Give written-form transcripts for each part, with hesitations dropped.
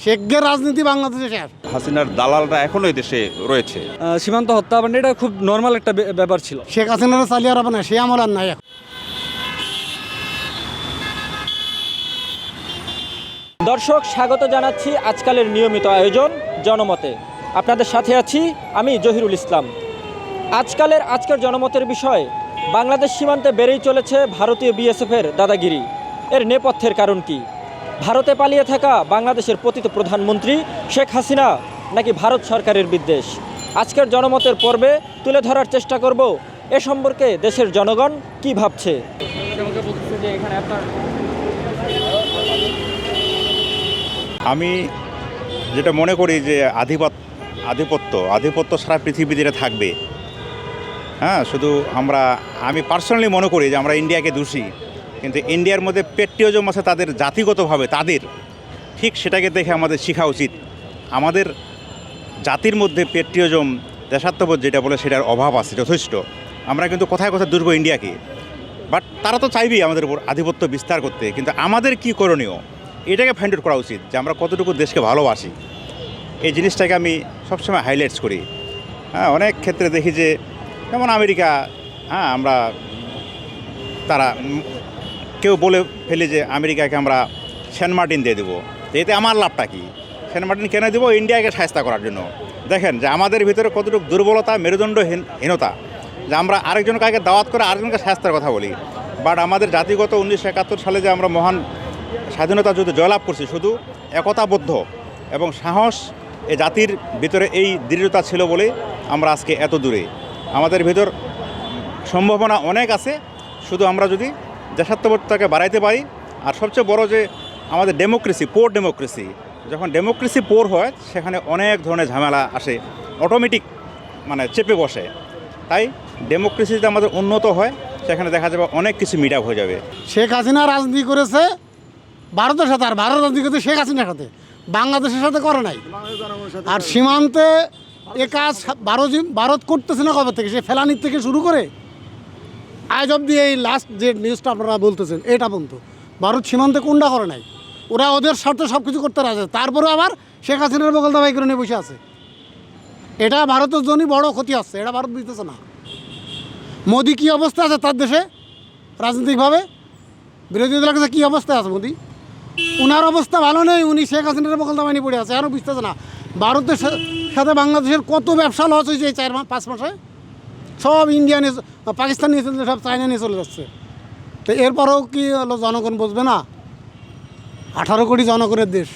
শেখের রাজনীতি বাংলাদেশে শেষ। হাসিনার দালালরা এখনো এই দেশে রয়েছে। সীমান্ত হত্যা মানে এটা খুব নর্মাল একটা ব্যাপার ছিল। শেখ হাসিনার চালিয়ে আর হবে না, সে আমল আর নাই এখন। দর্শক, স্বাগত জানাচ্ছি আজকালের নিয়মিত আয়োজন জনমতে। আপনাদের সাথে আছি আমি জহিরুল ইসলাম। আজকের জনমতের বিষয়, বাংলাদেশ সীমান্তে বেড়েই চলেছে ভারতীয় বিএসএফের দাদাগিরি। এর নেপথ্যের কারণ কি? ভারতে পালিয়ে থাকা বাংলাদেশের পতিত প্রধানমন্ত্রী শেখ হাসিনা নাকি ভারত সরকারের বিদ্বেষ? আজকের জনমতের পর্বে তুলে ধরার চেষ্টা করব এ সম্পর্কে দেশের জনগণ কি ভাবছে। আমি যেটা মনে করি যে আধিপত্য সারা পৃথিবীতে এটা থাকবে। হ্যাঁ, শুধু আমি পার্সোনালি মনে করি যে আমরা ইন্ডিয়াকে দোষী, কিন্তু ইন্ডিয়ার মধ্যে পেট্রিয়জম আছে তাদের জাতিগতভাবে, তাদের ঠিক সেটাকে দেখে আমাদের শেখা উচিত। আমাদের জাতির মধ্যে পেট্রিয়জম, দেশাত্মবোধ যেটা বলে সেটার অভাব আছে যথেষ্ট। আমরা কিন্তু কোথায় কোথায় দুর্ব ইন্ডিয়াকে, বাট তারা তো চাইবেই আমাদের উপর আধিপত্য বিস্তার করতে, কিন্তু আমাদের কি করণীয় এটাকে ফাইন্ড আউট করা উচিত, যে আমরা কতটুকু দেশকে ভালোবাসি। এই জিনিসটাকে আমি সবসময় হাইলাইটস করি। হ্যাঁ, অনেক ক্ষেত্রে দেখি যে যেমন আমেরিকা, তারা কেউ বলে ফেলি যে আমেরিকাকে আমরা সেন্ট মার্টিন দিয়ে দেবো, এতে আমার লাভটা কী? সেন্ট মার্টিন কেন দেবো? ইন্ডিয়াকে সাহায্য করার জন্য। দেখেন যে আমাদের ভিতরে কতটুকু দুর্বলতা, মেরুদণ্ডহীনতা, যে আমরা আরেকজনকে আগে দাওয়াত করে আরেকজনকে সাহায্যের কথা বলি। বাট আমাদের জাতিগত 1971 সালে যে আমরা মহান স্বাধীনতা যুদ্ধে জয়লাভ করছি, শুধু একতাবদ্ধ এবং সাহস এই জাতির ভিতরে এই দৃঢ়তা ছিল বলে আমরা আজকে এত দূরে। আমাদের ভিতর সম্ভাবনা অনেক আছে, শুধু আমরা যদি দেশাত্মবোধটাকে বাড়াইতে পারি। আর সবচেয়ে বড় যে আমাদের পোর ডেমোক্রেসি, যখন ডেমোক্রেসি পোর হয় সেখানে অনেক ধরনের ঝামেলা আসে, অটোমেটিক চেপে বসে। তাই ডেমোক্রেসি যদি আমাদের উন্নত হয়, সেখানে দেখা যাবে অনেক কিছু মিট আপ হয়ে যাবে। শেখ হাসিনা রাজনীতি করেছে ভারতের সাথে, আর ভারত রাজনীতি করেছে শেখ হাসিনার সাথে, বাংলাদেশের সাথে করে নাই। আর সীমান্তে এ কাজ ভারত করতেছে না কবে থেকে? সে ফেলানির থেকে শুরু করে আজ অব্দি এই লাস্ট যে নিউজটা আপনারা বলতেছেন এটা পর্যন্ত ভারত সীমান্তে কোনটা করে নাই। ওরা ওদের স্বার্থে সব কিছু করতে রাজে, তারপরে আবার শেখ হাসিনার বগল দাবাই করে নিয়ে বসে আছে। এটা ভারতের জন্যই বড় ক্ষতি আসছে, এটা ভারত বুঝতেছে না। মোদি কী অবস্থা আছে তার দেশে রাজনৈতিকভাবে, বিরোধী দলের কাছে কী অবস্থা আছে মোদি? ওনার অবস্থা ভালো নেই, উনি শেখ হাসিনার বগল দাবাই নিয়ে পড়ে আছে, আরও বুঝতেছে না। ভারতের সাথে বাংলাদেশের কত ব্যবসা লস হয়েছে এই 4-5 মাসে। সব ইন্ডিয়া নিয়ে, পাকিস্তান নিয়ে চলে, সব চায়না নিয়ে চলে যাচ্ছে। তো এরপরেও কি হলো, জনগণ বুঝবে না? 18 কোটি জনগণের দেশ,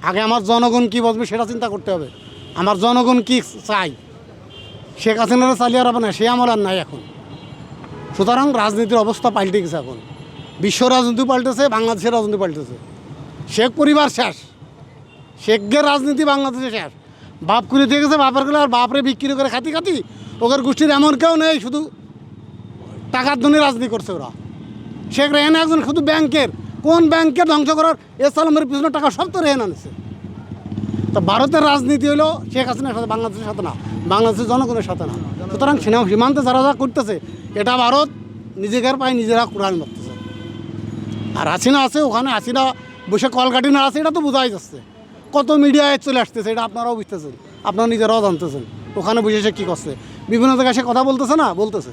আগে আমার জনগণ কি বুঝবে সেটা চিন্তা করতে হবে। আমার জনগণ কি চাই? শেখ হাসিনার চালিয়ে আর হবে না, সে আমল আর নাই এখন। সুতরাং রাজনীতির অবস্থা পাল্টে গেছে এখন। বিশ্ব রাজনীতি পাল্টেছে, বাংলাদেশের রাজনীতি পাল্টেছে। শেখ পরিবার শেষ, শেখের রাজনীতি বাংলাদেশে শেষ। বাপ করে দিয়ে গেছে, বাপের গেলে আর বাপরে বিক্রি করে খাতি ওদের গোষ্ঠীর এমন কেউ নেই, শুধু টাকার জন্য রাজনীতি করছে ওরা। শেখ রেহানা একজন শুধু কোন ব্যাংকের ধ্বংস করার এসালামের পিছনে টাকা সব তো রেহানা নিচ্ছে। তো ভারতের রাজনীতি হলো শেখ হাসিনার সাথে, বাংলাদেশের সাথে না, বাংলাদেশের জনগণের সাথে না। সুতরাং সীমান্তে যারা যা করতেছে এটা ভারত নিজেদের পায়ে নিজেরা কোরআন মারতেছে। আর হাসিনা আছে ওখানে, হাসিনা বসে কলকাটি না আছে, এটা তো বোঝাই যাচ্ছে। কত মিডিয়ায় চলে আসতেছে, এটা আপনারাও বুঝতেছেন, আপনারা নিজেরাও জানতেছেন। ওখানে বসে সে কী করছে, বিভিন্ন জায়গায় সে কথা বলতেছে না, বলতেছে।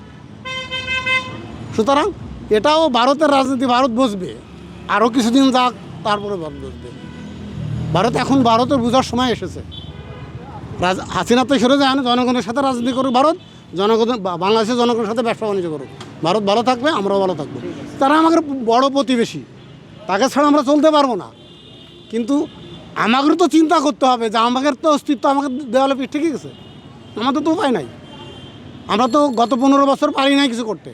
সুতরাং এটাও ভারতের রাজনীতি, ভারত বসবে আরও কিছুদিন যাক, তারপরে ভারত বসবে। ভারতের বোঝার সময় এসেছে। হাসিনা তো সরে যায় না, জনগণের সাথে রাজনীতি করুক ভারত, বাংলাদেশের জনগণের সাথে ব্যবসা বাণিজ্য করুক। ভারত ভালো থাকবে, আমরাও ভালো থাকবো। তারা আমাদের বড় প্রতিবেশী, তাকে ছাড়া আমরা চলতে পারবো না। কিন্তু আমাদের তো চিন্তা করতে হবে যে আমাদের তো অস্তিত্ব আমাকে দেওয়ালে পিঠ থেকে গেছে, আমাদের তো উপায় নাই। আমরা তো গত 15 বছর পারি নাই কিছু করতে।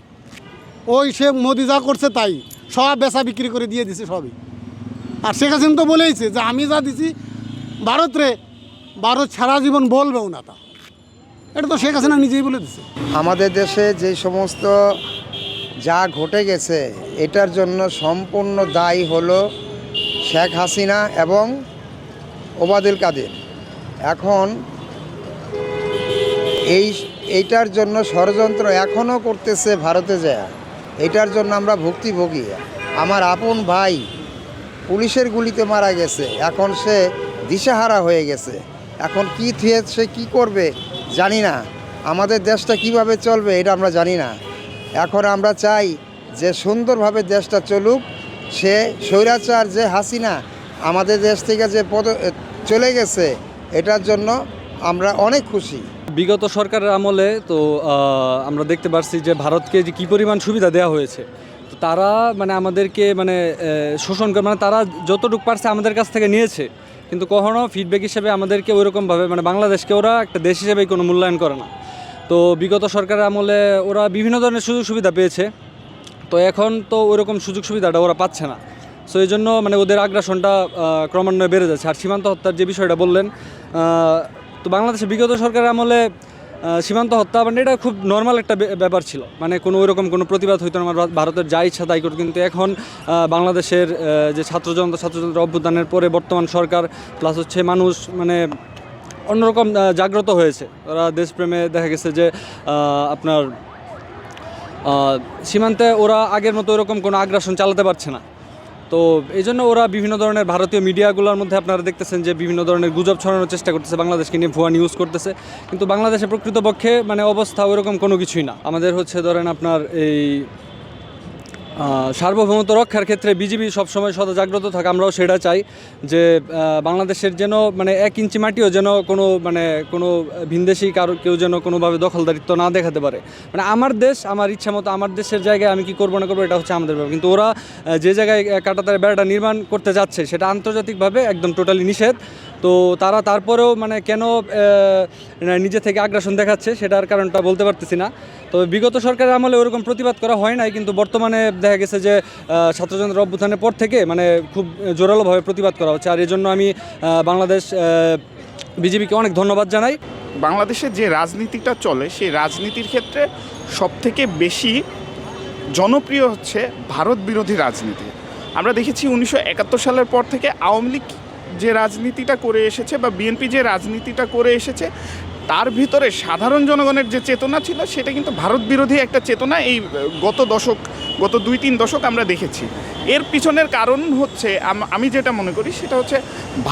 ওই সে মোদি যা করছে তাই সব বেচা বিক্রি করে দিয়ে দিছে সবই। আর শেখ হাসিনা তো বলেইছে যে আমি যা দিছি ভারত সারা জীবন বলবেও না, তা এটা তো শেখ হাসিনা নিজেই বলে দিছে। আমাদের দেশে যে সমস্ত যা ঘটে গেছে এটার জন্য সম্পূর্ণ দায়ী হলো শেখ হাসিনা এবং ওবায়দুল কাদের। এখন এইটার জন্য ষড়যন্ত্র এখনও করতেছে ভারতে যায়। এটার জন্য আমরা ভুক্তভোগী। আমার আপন ভাই পুলিশের গুলিতে মারা গেছে, এখন সে দিশাহারা হয়ে গেছে। এখন কি থেকে সে কী করবে জানি না, আমাদের দেশটা কিভাবে চলবে এটা আমরা জানি না। এখন আমরা চাই যে সুন্দরভাবে দেশটা চলুক। সে স্বৈরাচার যে হাসিনা আমাদের দেশ থেকে যে চলে গেছে, এটার জন্য আমরা অনেক খুশি। বিগত সরকারের আমলে তো আমরা দেখতে পারছি যে ভারতকে যে কী পরিমাণ সুবিধা দেওয়া হয়েছে। তো তারা মানে আমাদেরকে মানে শোষণ করে, মানে তারা যতটুকু পারছে আমাদের কাছ থেকে নিয়েছে, কিন্তু কখনো ফিডব্যাক হিসেবে আমাদেরকে ওইরকমভাবে মানে বাংলাদেশকে ওরা একটা দেশ হিসেবেই কোনো মূল্যায়ন করে না। তো বিগত সরকারের আমলে ওরা বিভিন্ন ধরনের সুযোগ সুবিধা পেয়েছে, তো এখন তো ওইরকম সুযোগ সুবিধাটা ওরা পাচ্ছে না। সো এই জন্য মানে ওদের আগ্রাসনটা ক্রমান্বয়ে বেড়ে যাচ্ছে। আর সীমান্ত হত্যার যে বিষয়টা বললেন, তো বাংলাদেশে বিগত সরকারের আমলে সীমান্ত হত্যা মানে এটা খুব নর্মাল একটা ব্যাপার ছিল, মানে কোনো ওইরকম কোনো প্রতিবাদ হইতো না, ভারতের যা ইচ্ছা তাই করতো। কিন্তু এখন বাংলাদেশের যে ছাত্রজনতা অভ্যুত্থানের পরে বর্তমান সরকার প্লাস হচ্ছে মানুষ মানে অন্যরকম জাগ্রত হয়েছে। ওরা দেশপ্রেমে দেখা গেছে যে আপনার সীমান্তে ওরা আগের মতো ওরকম কোনো আগ্রাসন চালাতে পারছে না। তো এই জন্য ওরা বিভিন্ন ধরনের ভারতীয় মিডিয়াগুলোর মধ্যে আপনারা দেখতেছেন যে বিভিন্ন ধরনের গুজব ছড়ানোর চেষ্টা করতেছে, বাংলাদেশকে নিয়ে ভুয়া নিউজ করতেছে। কিন্তু বাংলাদেশে প্রকৃতপক্ষে মানে অবস্থা ওইরকম কোনো কিছুই না। আমাদের হচ্ছে ধরেন আপনার এই সার্বভৌমত্ব রক্ষার ক্ষেত্রে বিজিবি সবসময় সদা জাগ্রত থাকে। আমরাও সেটা চাই যে বাংলাদেশের যেন মানে 1 ইঞ্চি মাটিও যেন কোনো ভিনদেশি কেউ যেন কোনোভাবে দখলদারিত্ব না দেখাতে পারে। মানে আমার দেশ আমার ইচ্ছা মতো আমার দেশের জায়গায় আমি কি করবো না করবো এটা হচ্ছে আমাদের ব্যাপার। কিন্তু ওরা যে জায়গায় কাঁটাতারের বেড়াটা নির্মাণ করতে যাচ্ছে সেটা আন্তর্জাতিকভাবে একদম টোটালি নিষেধ। তো তারা তারপরেও মানে কেন নিজে থেকে আগ্রাসন দেখাচ্ছে সেটার কারণটা বলতে পারতেছি না। তবে বিগত সরকারের আমলে ওরকম প্রতিবাদ করা হয় নাই, কিন্তু বর্তমানে দেখা গেছে যে ছাত্রজনতা অভ্যুত্থানের পর থেকে মানে খুব জোরালোভাবে প্রতিবাদ করা হচ্ছে। আর এই জন্য আমি বাংলাদেশ বিজেপিকে অনেক ধন্যবাদ জানাই। বাংলাদেশে যে রাজনীতিটা চলে সেই রাজনীতির ক্ষেত্রে সবথেকে বেশি জনপ্রিয় হচ্ছে ভারত বিরোধী রাজনীতি। আমরা দেখেছি 1971 সালের পর থেকে আওয়ামী লীগ যে রাজনীতিটা করে এসেছে বা বিএনপি যে রাজনীতিটা করে এসেছে, তার ভিতরে সাধারণ জনগণের যে চেতনা ছিল সেটা কিন্তু ভারত বিরোধী একটা চেতনা এই গত 2-3 দশক আমরা দেখেছি। এর পিছনের কারণ হচ্ছে আমি যেটা মনে করি সেটা হচ্ছে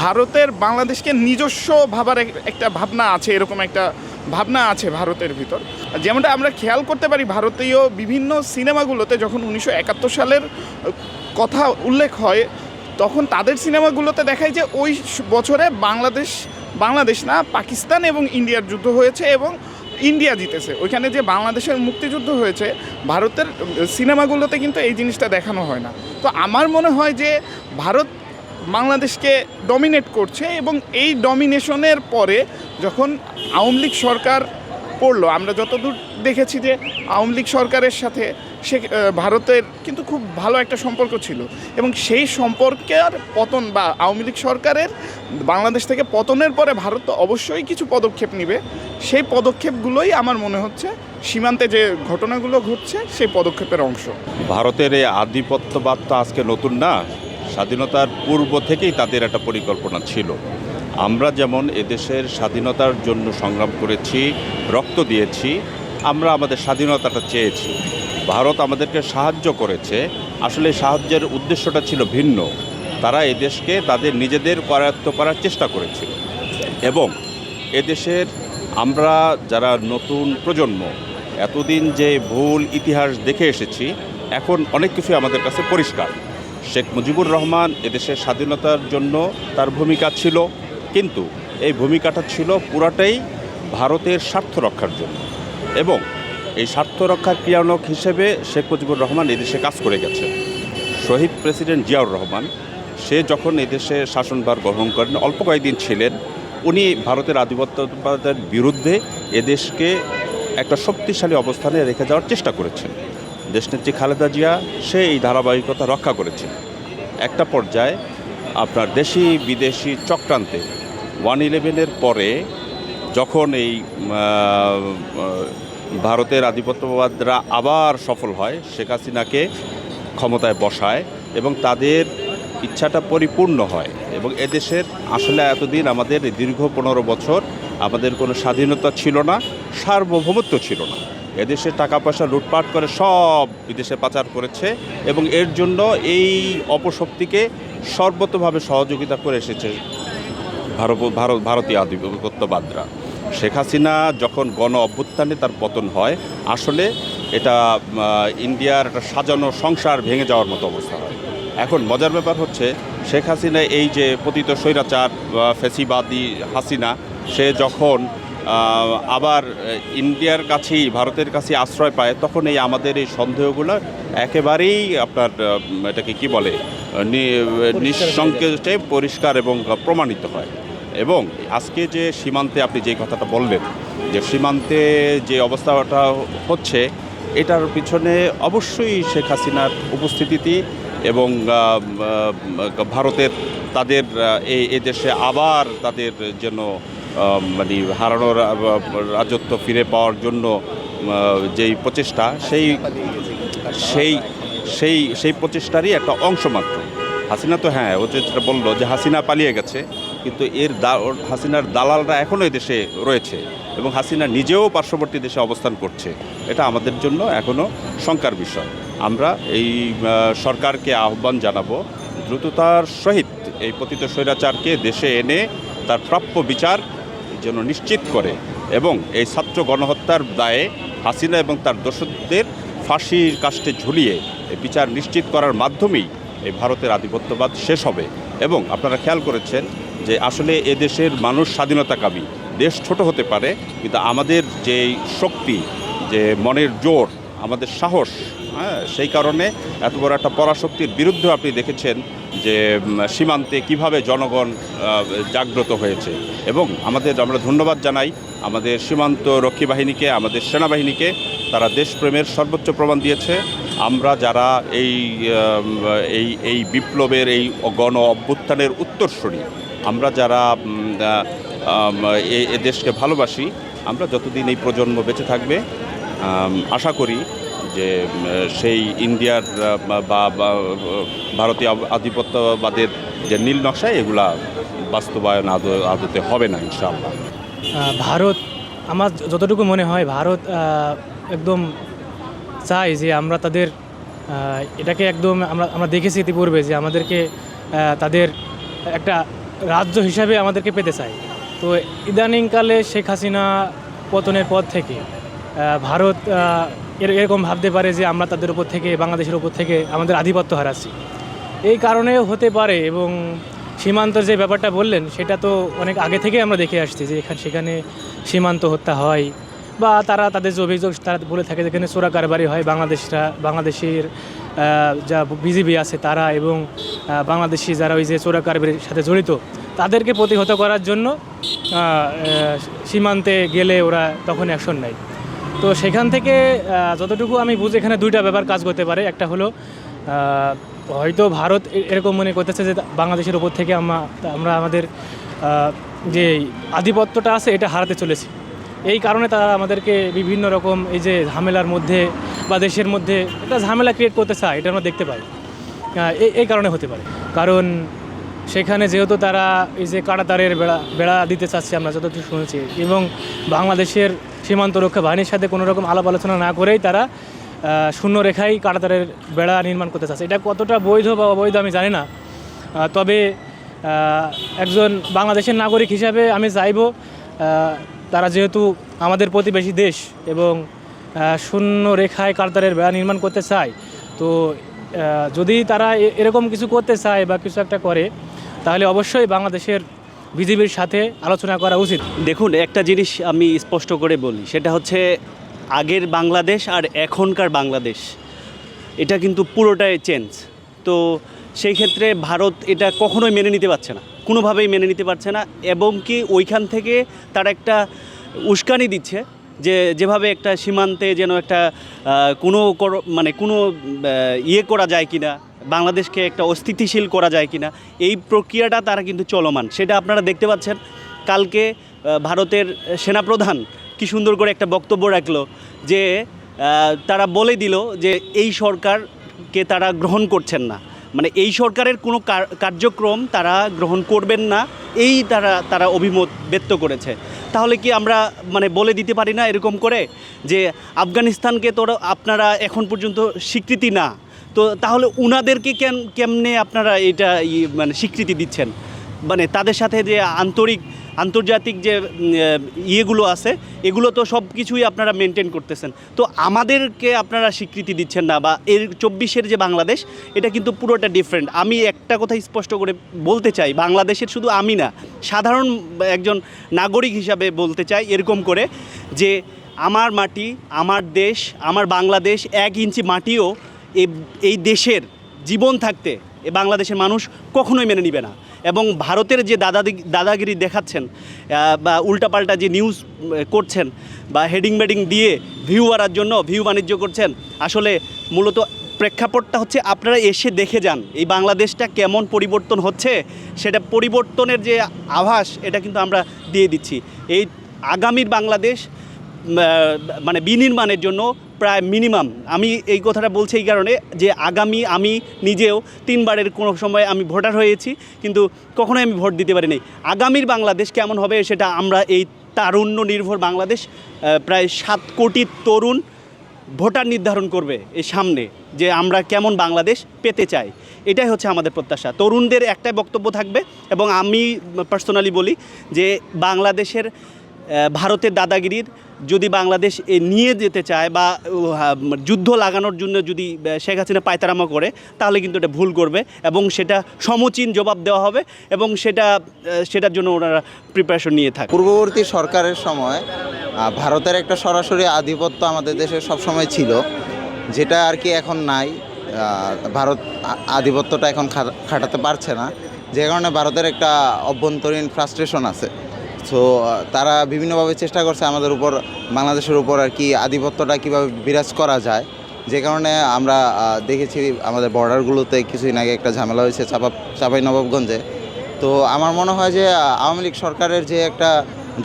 ভারতের বাংলাদেশকে নিজস্ব ভাবার একটা ভাবনা আছে, এরকম একটা ভাবনা আছে ভারতের ভিতর। যেমনটা আমরা খেয়াল করতে পারি ভারতীয় বিভিন্ন সিনেমাগুলোতে যখন 1971 সালের কথা উল্লেখ হয় তখন তাদের সিনেমাগুলোতে দেখায় যে ওই বছরে বাংলাদেশ না পাকিস্তান এবং ইন্ডিয়ার যুদ্ধ হয়েছে এবং ইন্ডিয়া জিতেছে। ওইখানে যে বাংলাদেশের মুক্তিযুদ্ধ হয়েছে ভারতের সিনেমাগুলোতে কিন্তু এই জিনিসটা দেখানো হয় না। তো আমার মনে হয় যে ভারত বাংলাদেশকে ডমিনেট করছে এবং এই ডমিনেশনের পরে যখন আওয়ামী লীগ সরকার পড়লো, আমরা যতদূর দেখেছি যে আওয়ামী লীগ সরকারের সাথে ভারতের কিন্তু খুব ভালো একটা সম্পর্ক ছিল এবং সেই সম্পর্কের পতন বা আওয়ামী লীগ সরকারের বাংলাদেশ থেকে পতনের পরে ভারত তো অবশ্যই কিছু পদক্ষেপ নেবে। সেই পদক্ষেপগুলোই আমার মনে হচ্ছে সীমান্তে যে ঘটনাগুলো ঘটছে সেই পদক্ষেপের অংশ। ভারতের এই আধিপত্যবাদ তো আজকে নতুন না, স্বাধীনতার পূর্ব থেকেই তাদের একটা পরিকল্পনা ছিল। আমরা যেমন এদেশের স্বাধীনতার জন্য সংগ্রাম করেছি, রক্ত দিয়েছি, আমরা আমাদের স্বাধীনতাটা চেয়েছি। ভারত আমাদেরকে সাহায্য করেছে, আসলে সাহায্যের উদ্দেশ্যটা ছিল ভিন্ন। তারা এদেশকে তাদের নিজেদের করায়ত্ত করার চেষ্টা করেছিল এবং এদেশের আমরা যারা নতুন প্রজন্ম এতদিন যে ভুল ইতিহাস দেখে এসেছি, এখন অনেক কিছু আমাদের কাছে পরিষ্কার। শেখ মুজিবুর রহমান এদেশের স্বাধীনতার জন্য তার ভূমিকা ছিল, কিন্তু এই ভূমিকাটা ছিল পুরাটাই ভারতের স্বার্থ রক্ষার জন্য এবং এই স্বার্থ রক্ষার ক্রিয়ানক হিসেবে শেখ মুজিবুর রহমান এদেশে কাজ করে গেছে। শহীদ প্রেসিডেন্ট জিয়াউর রহমান সে যখন এদেশে শাসনভার গ্রহণ করেন অল্প কয়েকদিন ছিলেন, উনি ভারতের আধিপত্যবাদের বিরুদ্ধে এদেশকে একটা শক্তিশালী অবস্থানে রেখে যাওয়ার চেষ্টা করেছেন। দেশনেত্রী খালেদা জিয়া সে এই ধারাবাহিকতা রক্ষা করেছেন। একটা পর্যায়ে আপনার দেশি বিদেশি চক্রান্তে 1/11-এর পরে যখন এই ভারতের আধিপত্যবাদরা আবার সফল হয়, শেখ হাসিনাকে ক্ষমতায় বসায় এবং তাদের ইচ্ছাটা পরিপূর্ণ হয় এবং এদেশের আসলে এতদিন আমাদের দীর্ঘ 15 বছর আমাদের কোনো স্বাধীনতা ছিল না, সার্বভৌমত্ব ছিল না। এদেশে টাকা পয়সা লুটপাট করে সব বিদেশে পাচার করেছে এবং এর জন্য এই অপশক্তিকে সর্বতভাবে সহযোগিতা করে এসেছে ভারতীয় আধিপত্যবাদরা। শেখ হাসিনা যখন গণ অভ্যুত্থানে তার পতন হয়, আসলে এটা ইন্ডিয়ার একটা সাজানো সংসার ভেঙে যাওয়ার মতো অবস্থা হয়। এখন মজার ব্যাপার হচ্ছে শেখ হাসিনা এই যে পতিত স্বৈরাচার ফ্যাসিবাদী হাসিনা, সে যখন আবার ইন্ডিয়ার কাছেই ভারতের কাছে আশ্রয় পায়, তখন এই আমাদের এই সন্দেহগুলো একেবারেই আপনার এটাকে কি বলে নিঃসংকোচে পরিষ্কার এবং প্রমাণিত হয়। এবং আজকে যে সীমান্তে আপনি যে কথাটা বললেন, যে সীমান্তে যে অবস্থাটা হচ্ছে, এটার পিছনে অবশ্যই শেখ হাসিনার উপস্থিতি এবং ভারতের তাদের এই দেশে আবার তাদের জন্য মানে হারানোর রাজত্ব ফিরে পাওয়ার জন্য যেই প্রচেষ্টা, সেই প্রচেষ্টারই একটা অংশ মাত্র। হাসিনা তো হ্যাঁ, ও যেটা বললো যে হাসিনা পালিয়ে গেছে, কিন্তু হাসিনার দালালরা এখনও এই দেশে রয়েছে এবং হাসিনা নিজেও পার্শ্ববর্তী দেশে অবস্থান করছে। এটা আমাদের জন্য এখনও শঙ্কার বিষয়। আমরা এই সরকারকে আহ্বান জানাবো দ্রুততার সহিত এই পতিত স্বৈরাচারকে দেশে এনে তার প্রাপ্য বিচার যেন নিশ্চিত করে এবং এই ছাত্র গণহত্যার দায়ে হাসিনা এবং তার দোষীদের ফাঁসির কাস্টে ঝুলিয়ে এই বিচার নিশ্চিত করার মাধ্যমেই এই ভারতের আধিপত্যবাদ শেষ হবে। এবং আপনারা খেয়াল করেছেন যে আসলে এদেশের মানুষ স্বাধীনতাকামী। দেশ ছোট হতে পারে, কিন্তু আমাদের যে শক্তি, যে মনের জোর, আমাদের সাহস, হ্যাঁ, সেই কারণে এত বড় একটা পরাশক্তির বিরুদ্ধে আপনি দেখেছেন যে সীমান্তে কিভাবে জনগণ জাগ্রত হয়েছে। এবং আমরা ধন্যবাদ জানাই আমাদের সীমান্ত রক্ষী বাহিনীকে, আমাদের সেনাবাহিনীকে। তারা দেশপ্রেমের সর্বোচ্চ প্রমাণ দিয়েছে। আমরা যারা এই বিপ্লবের এই গণ অভ্যুত্থানের উত্তরসূরি, আমরা যারা এই দেশকে ভালোবাসি, আমরা যতদিন এই প্রজন্ম বেঁচে থাকবে, আশা করি যে সেই ইন্ডিয়ার বা ভারতীয় আধিপত্যবাদের যে নীল নকশায় এগুলা বাস্তবায়ন আদতে হবে না ইনশাআল্লাহ। ভারত, আমার যতটুকু মনে হয়, ভারত একদম চায় যে আমরা তাদের এটাকে একদম আমরা দেখেছি ইতিপূর্বে যে আমাদেরকে তাদের একটা রাজ্য হিসাবে আমাদেরকে পেতে চায়। তো ইদানিংকালে শেখ হাসিনা পতনের পর থেকে ভারত এরকম ভাবতে পারে যে আমরা তাদের উপর থেকে, বাংলাদেশের উপর থেকে আমাদের আধিপত্য হারাচ্ছি। এই কারণেও হতে পারে। এবং সীমান্তের যে ব্যাপারটা বললেন, সেটা তো অনেক আগে থেকে আমরা দেখে আসছি যে সেখানে সীমান্ত হত্যা হয়, বা তারা তাদের যে অভিযোগ তারা বলে থাকে যেখানে চোরা কারবারি হয়, বাংলাদেশের যা বিজিবি আছে তারা এবং বাংলাদেশি যারা ওই যে চোরা কারবারির সাথে জড়িত, তাদেরকে প্রতিহত করার জন্য সীমান্তে গেলে ওরা তখন অ্যাকশন নেয়। তো সেখান থেকে যতটুকু আমি বুঝি, এখানে দুইটা ব্যাপার কাজ করতে পারে। একটা হলো হয়তো ভারত এরকম মনে করতেছে যে বাংলাদেশের উপর থেকে আমরা আমাদের যে আধিপত্যটা আছে এটা হারাতে চলেছি। এই কারণে তারা আমাদেরকে বিভিন্ন রকম এই যে ঝামেলার মধ্যে বা দেশের মধ্যে একটা ঝামেলা ক্রিয়েট করতে চায়, এটা আমরা দেখতে পাই। এই কারণে হতে পারে, কারণ সেখানে যেহেতু তারা এই যে কাঁটাতারের বেড়া দিতে চাচ্ছে, আমরা যতটুকু শুনেছি, এবং বাংলাদেশের সীমান্ত রক্ষা বাহিনীর সাথে কোনো রকম আলাপ আলোচনা না করেই তারা শূন্য রেখায় কাঁটাতারের বেড়া নির্মাণ করতে চাচ্ছে। এটা কতটা বৈধ বা অবৈধ আমি জানি না, তবে একজন বাংলাদেশের নাগরিক হিসাবে আমি চাইব তারা যেহেতু আমাদের প্রতিবেশী দেশ এবং শূন্য রেখায় কাঁটাতারের বেড়া নির্মাণ করতে চায়, তো যদি তারা এরকম কিছু করতে চায় বা কিছু একটা করে, তাহলে অবশ্যই বাংলাদেশের বিজিবির সাথে আলোচনা করা উচিত। দেখুন, একটা জিনিস আমি স্পষ্ট করে বলি, সেটা হচ্ছে আগের বাংলাদেশ আর এখনকার বাংলাদেশ, এটা কিন্তু পুরোটাই চেঞ্জ। তো সেই ক্ষেত্রে ভারত এটা কখনোই মেনে নিতে পারছে না, কোনোভাবেই মেনে নিতে পারছে না, এবং কি ওইখান থেকে তারা একটা উস্কানি দিচ্ছে যে যেভাবে একটা সীমান্তে যেন একটা কোনো ইয়ে করা যায় কিনা, বাংলাদেশকে একটা অস্থিতিশীল করা যায় কিনা, এই প্রক্রিয়াটা তারা কিন্তু চলমান। সেটা আপনারা দেখতে পাচ্ছেন। কালকে ভারতের সেনাপ্রধান কি সুন্দর করে একটা বক্তব্য রাখলো যে তারা বলে দিল যে এই সরকারকে তারা গ্রহণ করছেন না, মানে এই সরকারের কোনো কার্যক্রম তারা গ্রহণ করবেন না, এই তারা অভিমত ব্যক্ত করেছে। তাহলে কি আমরা বলে দিতে পারি না এরকম করে যে আফগানিস্তানকে তো আপনারা এখন পর্যন্ত স্বীকৃতি না, তো তাহলে উনাদেরকে কেমনে আপনারা এটা স্বীকৃতি দিচ্ছেন? মানে তাদের সাথে যে আন্তর্জাতিক যে ইয়েগুলো আছে এগুলো তো সব কিছুই আপনারা মেনটেন করতেছেন, তো আমাদেরকে আপনারা স্বীকৃতি দিচ্ছেন না। বা এর 24-এর যে বাংলাদেশ এটা কিন্তু পুরোটা ডিফারেন্ট। আমি একটা কথা স্পষ্ট করে বলতে চাই, বাংলাদেশের শুধু আমি না, সাধারণ একজন নাগরিক হিসাবে বলতে চাই এরকম করে যে আমার মাটি, আমার দেশ, আমার বাংলাদেশ, 1 ইঞ্চি মাটিও এই দেশের জীবন থাকতে এ বাংলাদেশের মানুষ কখনোই মেনে নিবে না। এবং ভারতের যে দাদাগিরি দেখাচ্ছেন বা উল্টাপাল্টা যে নিউজ করছেন বা হেডিং বেডিং দিয়ে ভিউ বাড়ার জন্য ভিউ বাণিজ্য করছেন, আসলে মূলত প্রেক্ষাপটটা হচ্ছে আপনারা এসে দেখে যান এই বাংলাদেশটা কেমন পরিবর্তন হচ্ছে। সেটা পরিবর্তনের যে আভাস এটা কিন্তু আমরা দিয়ে দিচ্ছি। এই আগামীর বাংলাদেশ মানে বিনির্মাণের জন্য প্রায় মিনিমাম, আমি এই কথাটা বলছি এই কারণে যে আমি নিজেও 3 বারের কোনো সময় আমি ভোটার হয়েছি, কিন্তু কখনোই আমি ভোট দিতে পারিনি। আগামীর বাংলাদেশ কেমন হবে সেটা আমরা এই তারুণ্য নির্ভর বাংলাদেশ প্রায় 7 কোটি তরুণ ভোটার নির্ধারণ করবে এই সামনে, যে আমরা কেমন বাংলাদেশ পেতে চাই। এটাই হচ্ছে আমাদের প্রত্যাশা। তরুণদের একটাই বক্তব্য থাকবে, এবং আমি পার্সোনালি বলি যে বাংলাদেশের ভারতের দাদাগিরির যদি বাংলাদেশ নিয়ে যেতে চায় বা যুদ্ধ লাগানোর জন্য যদি শেখ হাসিনা পায়তারামা করে, তাহলে কিন্তু এটা ভুল করবে এবং সেটা সমুচীন জবাব দেওয়া হবে, এবং সেটার জন্য ওনারা প্রিপারেশন নিয়ে থাকে। পূর্ববর্তী সরকারের সময় ভারতের একটা সরাসরি আধিপত্য আমাদের দেশে সবসময় ছিল, যেটা আর কি এখন নাই। ভারত আধিপত্যটা এখন খাটাতে পারছে না, যে কারণে ভারতের একটা অভ্যন্তরীণ ফ্রাস্ট্রেশন আছে। সো তারা বিভিন্নভাবে চেষ্টা করছে আমাদের উপর, বাংলাদেশের উপর আর কি আধিপত্যটা কীভাবে বিরাজ করা যায়। যে কারণে আমরা দেখেছি আমাদের বর্ডারগুলোতে কিছুদিন আগে একটা ঝামেলা হয়েছে চাঁপাইনবাবগঞ্জে। তো আমার মনে হয় যে আওয়ামী লীগ সরকারের যে একটা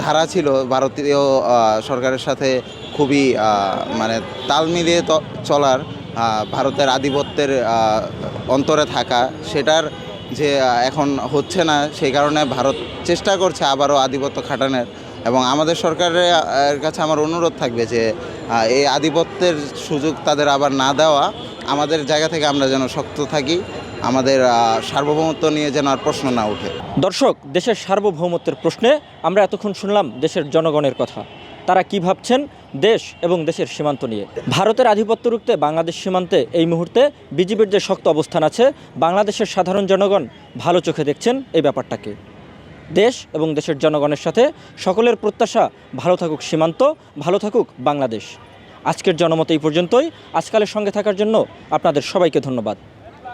ধারা ছিল ভারতীয় সরকারের সাথে খুবই মানে তাল মিলিয়ে চলার, ভারতের আধিপত্যের অন্তরে থাকা, সেটার যে এখন হচ্ছে না, সেই কারণে ভারত চেষ্টা করছে আবারও আধিপত্য খাটানোর। এবং আমাদের সরকারের কাছে আমার অনুরোধ থাকবে যে এই আধিপত্যের সুযোগ তাদের আবার না দেওয়া, আমাদের জায়গা থেকে আমরা যেন শক্ত থাকি, আমাদের সার্বভৌমত্ব নিয়ে যেন আর প্রশ্ন না ওঠে। দর্শক, দেশের সার্বভৌমত্বের প্রশ্নে আমরা এতক্ষণ শুনলাম দেশের জনগণের কথা, তারা কি ভাবছেন দেশ এবং দেশের সীমান্ত নিয়ে। ভারতের আধিপত্য রুখতে বাংলাদেশ সীমান্তে এই মুহূর্তে বিজিবির যে শক্ত অবস্থান আছে, বাংলাদেশের সাধারণ জনগণ ভালো চোখে দেখছেন এই ব্যাপারটাকে। দেশ এবং দেশের জনগণের সাথে সকলের প্রত্যাশা ভালো থাকুক সীমান্ত, ভালো থাকুক বাংলাদেশ। আজকের জনমত এই পর্যন্তই। আজকালের সঙ্গে থাকার জন্য আপনাদের সবাইকে ধন্যবাদ।